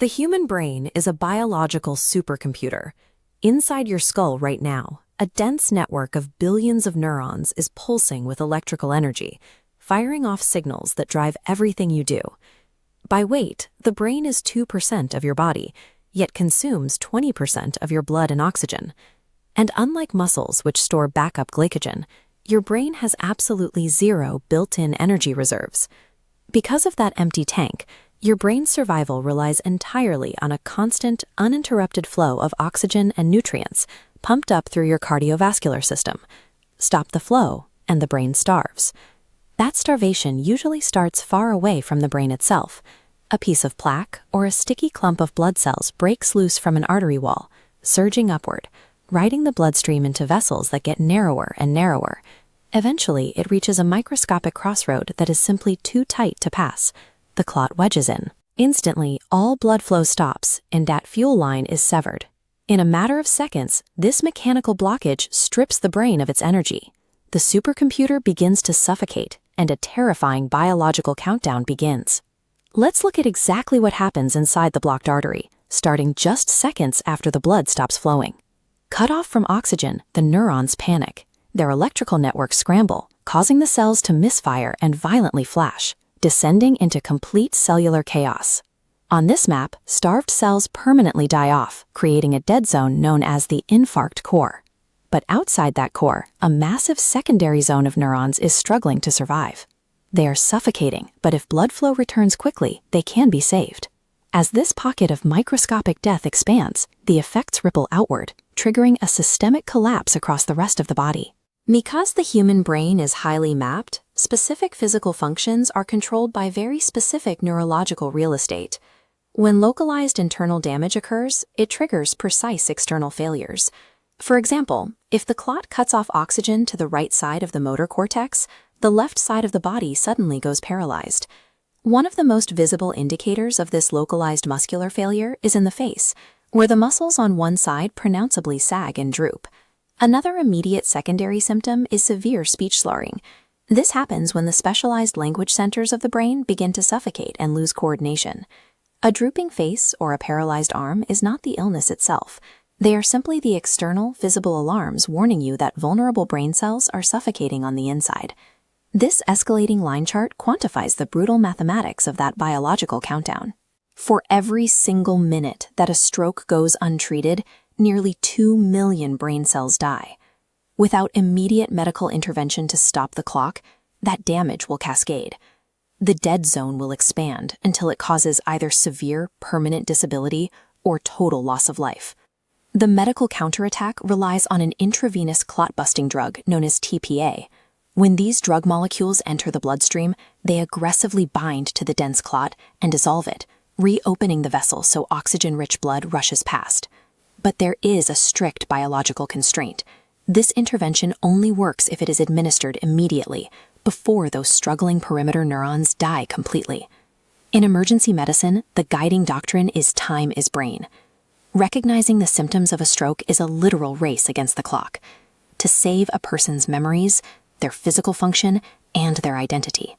The human brain is a biological supercomputer. Inside your skull right now, a dense network of billions of neurons is pulsing with electrical energy, firing off signals that drive everything you do. By weight, the brain is 2% of your body, yet consumes 20% of your blood and oxygen. And unlike muscles which store backup glycogen, your brain has absolutely zero built-in energy reserves. Because of that empty tank, your brain's survival relies entirely on a constant, uninterrupted flow of oxygen and nutrients pumped up through your cardiovascular system. Stop the flow, and the brain starves. That starvation usually starts far away from the brain itself. A piece of plaque or a sticky clump of blood cells breaks loose from an artery wall, surging upward, riding the bloodstream into vessels that get narrower and narrower. Eventually, it reaches a microscopic crossroad that is simply too tight to pass. The clot wedges in. Instantly, all blood flow stops, and that fuel line is severed. In a matter of seconds, this mechanical blockage strips the brain of its energy. The supercomputer begins to suffocate, and a terrifying biological countdown begins. Let's look at exactly what happens inside the blocked artery, starting just seconds after the blood stops flowing. Cut off from oxygen, the neurons panic. Their electrical networks scramble, causing the cells to misfire and violently flash, descending into complete cellular chaos. On this map, starved cells permanently die off, creating a dead zone known as the Infarct core. But outside that core, a massive secondary zone of neurons is struggling to survive. They are suffocating, but if blood flow returns quickly, they can be saved. As this pocket of microscopic death expands, the effects ripple outward, triggering a systemic collapse across the rest of the body. Because the human brain is highly mapped, specific physical functions are controlled by very specific neurological real estate. When localized internal damage occurs, it triggers precise external failures. For example, if the clot cuts off oxygen to the right side of the motor cortex, the left side of the body suddenly goes paralyzed. One of the most visible indicators of this localized muscular failure is in the face, where the muscles on one side pronounceably sag and droop. Another immediate secondary symptom is severe speech slurring. This happens when the specialized language centers of the brain begin to suffocate and lose coordination. A drooping face or a paralyzed arm is not the illness itself. They are simply the external, visible alarms warning you that vulnerable brain cells are suffocating on the inside. This escalating line chart quantifies the brutal mathematics of that biological countdown. For every single minute that a stroke goes untreated, nearly 2 million brain cells die. Without immediate medical intervention to stop the clock, that damage will cascade. The dead zone will expand until it causes either severe, permanent disability or total loss of life. The medical counterattack relies on an intravenous clot-busting drug known as TPA. When these drug molecules enter the bloodstream, they aggressively bind to the dense clot and dissolve it, reopening the vessel so oxygen-rich blood rushes past. But there is a strict biological constraint. This intervention only works if it is administered immediately, before those struggling perimeter neurons die completely. In emergency medicine, the guiding doctrine is time is brain. Recognizing the symptoms of a stroke is a literal race against the clock, to save a person's memories, their physical function, and their identity.